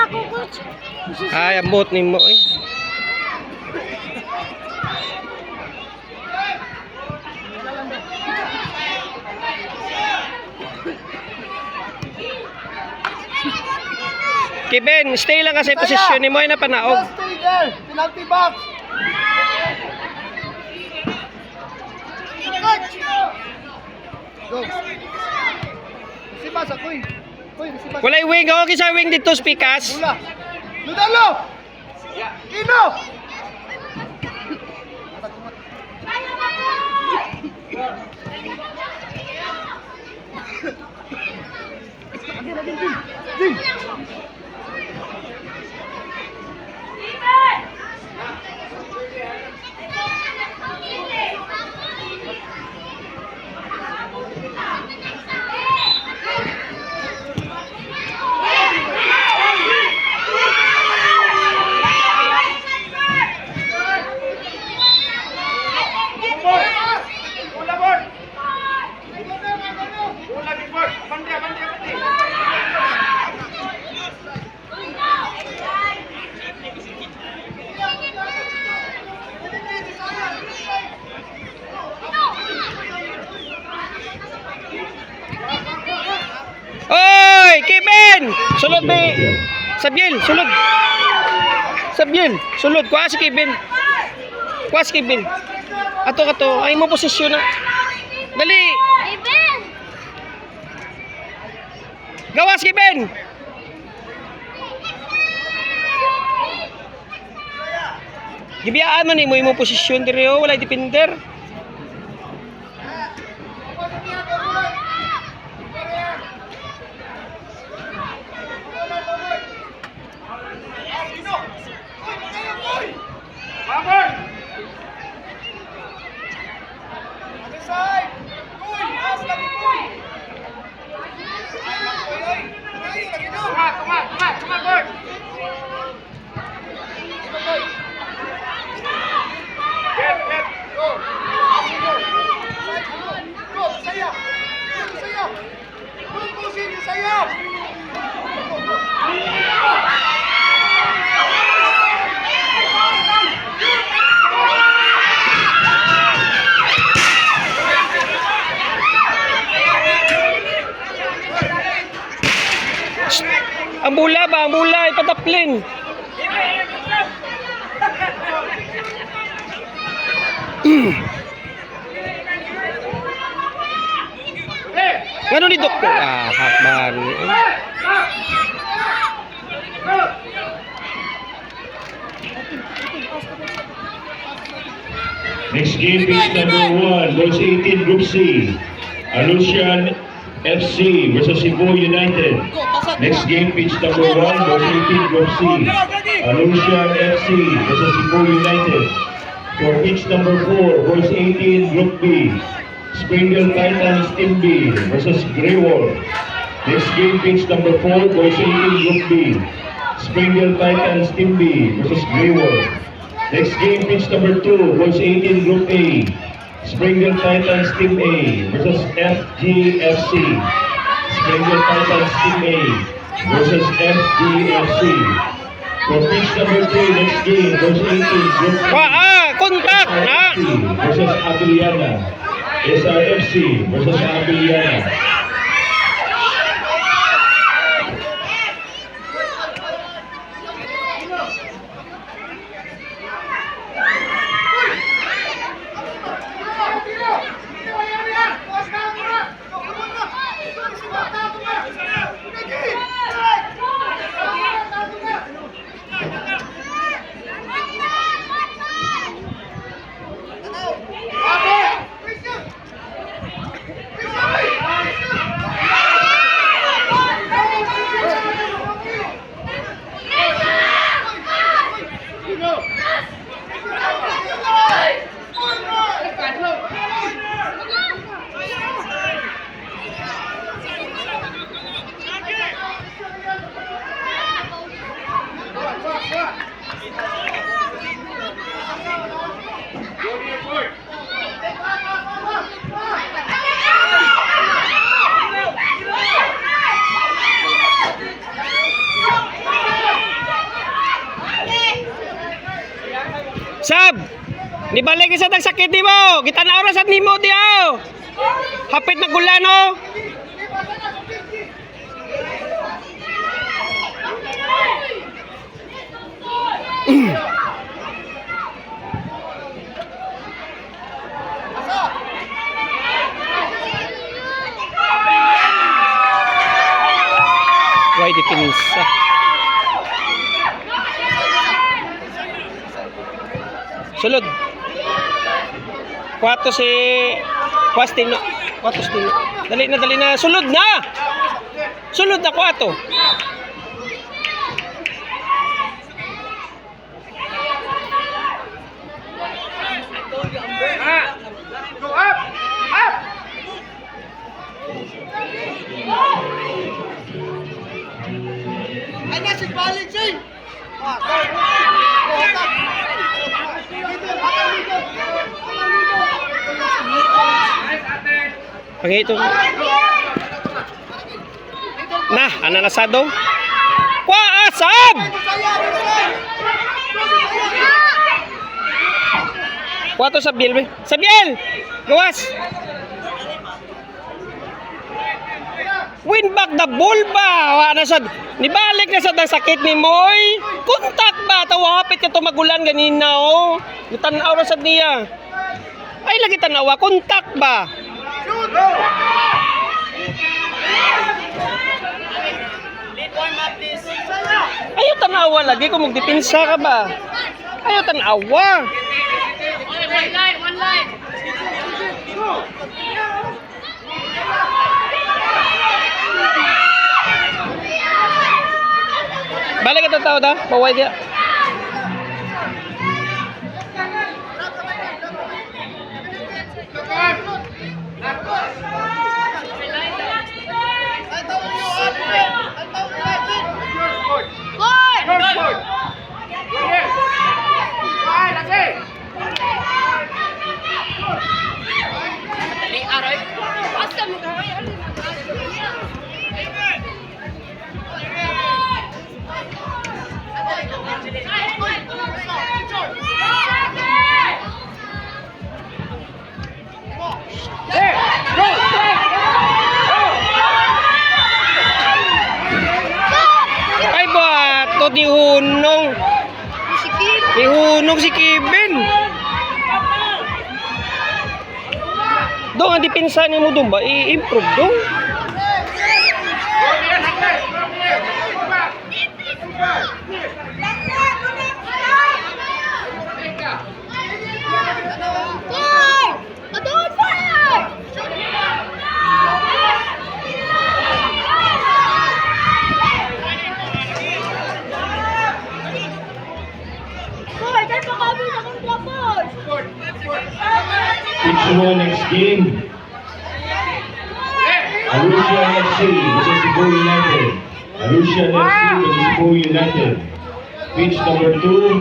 ako, coach. Ay, ambot ni mo eh. Kevin, stay lang kasi posisyon ni mo ay napanaog. Just stay there. Penalty box. Go. Sibas ako eh. Uy, sibas. Walay wing, ako kisa wing dito spikas. Mula. Ludalo. Ino. Jing. Oy, Kevin! Sulod ba? Sabyel, sulod. Sabyel, sulod. Kuha si Kevin. Kuha si Kevin. Ato ka to. Ay mo posisyon na. Dali! Kevin! Gawas, Kevin! Gibiyaan man mo imong posisyon diri oh, walay defender. Ang bula ba? Ang bula, ipataplin. Ngano ni Dok? Ah, hakman. Next game is number 1, Boys 18 Group C. Alucian FC versus Cebu United. Next game, pitch number 1, Boys 18 Group C. Alucian FC versus Cebu United. For pitch number 4, Boys 18 Group B. Springdale Titans Team B versus Grey Wolf. Next game, pitch number 4, Boys 18 Group B. Springdale Titans Team B versus Grey Wolf. Next game, pitch number 2, Boys 18 Group A. Springdale Titans Team A versus FGFC. Springdale Titans Team A versus FGFC. For pitch number 3, next game, Boys 18 Group A. Kontak! Versus Abiliana. SRFC versus Abiliana. Di balik isa tag sakit di mo. Kita na oras at nimo di aw. Hapit na gula no. Why di pinisa? Sulod. Kwato si Kwastino. Kwastino. Dali na. Sulod na. Sulod na kwato. Go up! Up! Ay na si Balik, Jay! Ah, go! Go, attack! Dito, attack dito! Pangito. Nah, ananasado. Asab! Kwato Sabiel, be. Sabiel! Gawas! Win back the ball ba? Wala sad. Nibalik na sad ang sakit ni Moy. Kontak ba? Tawapit ka to magulan ganina oh. Gitanaw ra sad niya. Ay lagi tanawa, kontak ba? Ayaw tanawa lagi kung magdepensa ka ba? Ayaw tanawa. One line. Balik ka tao da, baway dia. Ay ba, to dihunong si Kevin. Dong ang dipinsa ni mo dong ba? I-improve dong. Which one next game? Arusha FC versus Cebu United. Arusha FC versus Cebu United. Pitch number 2,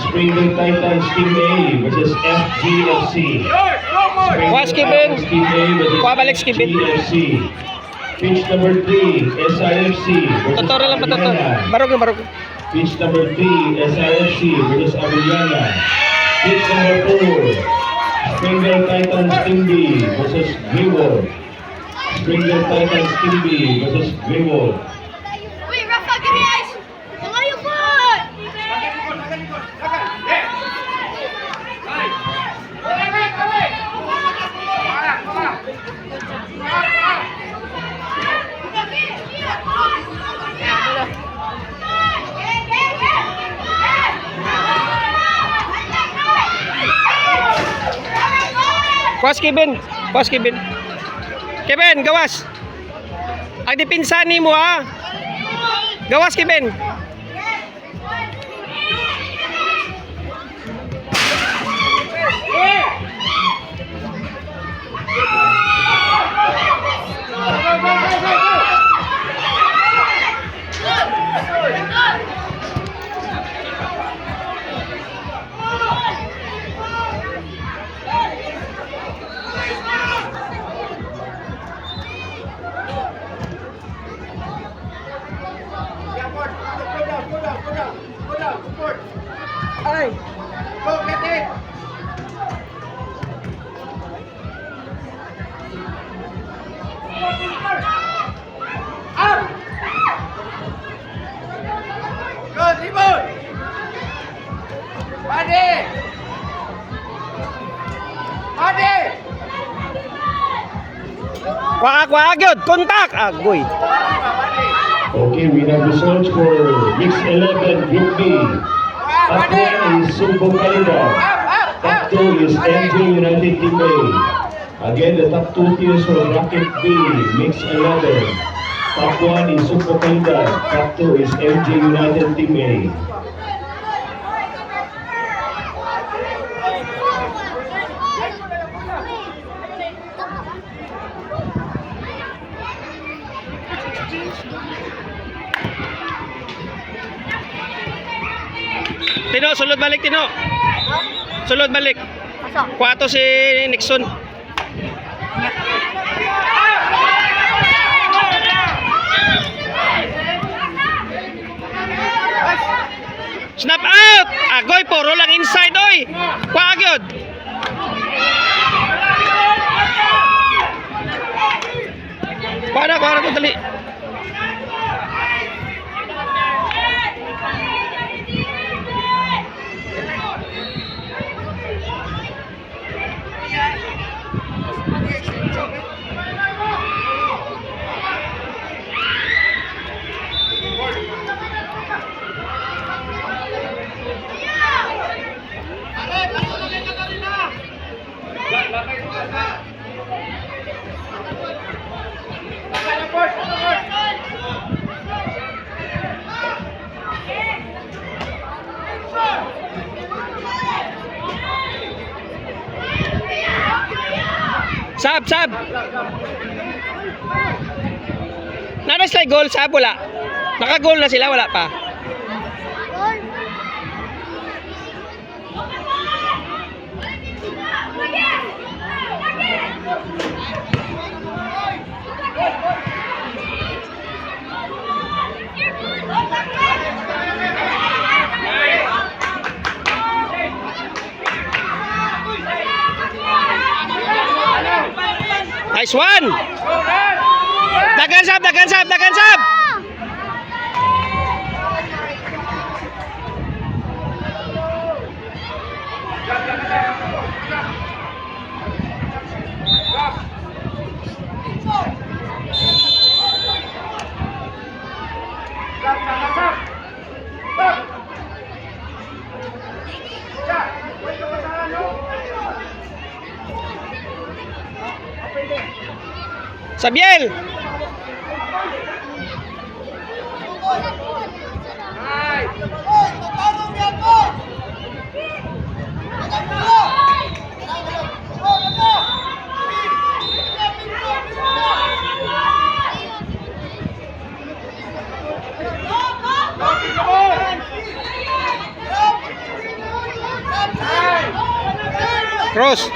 Springdale Titans Team A versus FGFC. Kuha Kevin. Team A versus Kuha balik Kevin. FGFC. Pitch number 3, SIFC versus Totoo lang pa to. Avellana. Barog. Pitch number 3, SIFC versus Avellana. Pitch number 4, Springdale Titans Team B versus Greenwood. Springdale Titans Team B versus Greenwood. Wait, Rafa, give me ice. Malayo po! Kuha Kevin. Kevin, gawas. Ang dipinsa ni mo ha. Gawas Kevin. Ay! Go, get it! kuha gyud, kontak. Agoy. Okay, we have results for Mix 11 Group B. Top 1 is Sumbo Calidad. Top 2 is MJ United Team A. Again, the top 2 teams for Bracket B, Mix 11. Top 1 is Sumbo Calidad. Top 2 is MJ United Team A. Tino, sulod balik Tino. Sulod balik. Pasok. Kuha to si Nixon. Snap out! Agoy, puro lang inside, oy! Kuha gyud. Kuha na to, dali. Sab. Naras like goal, Sab, wala. Naka-goal na sila, wala pa. Nice one! Dagan Sab! Sabiel! Cross!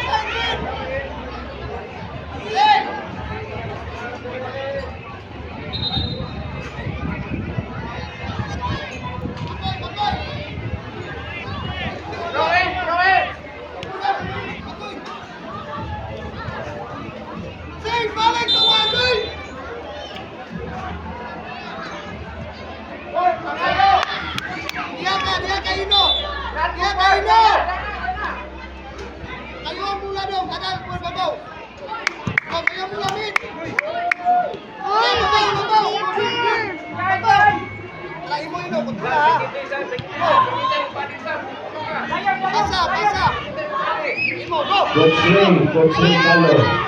Coach Ray Carlo.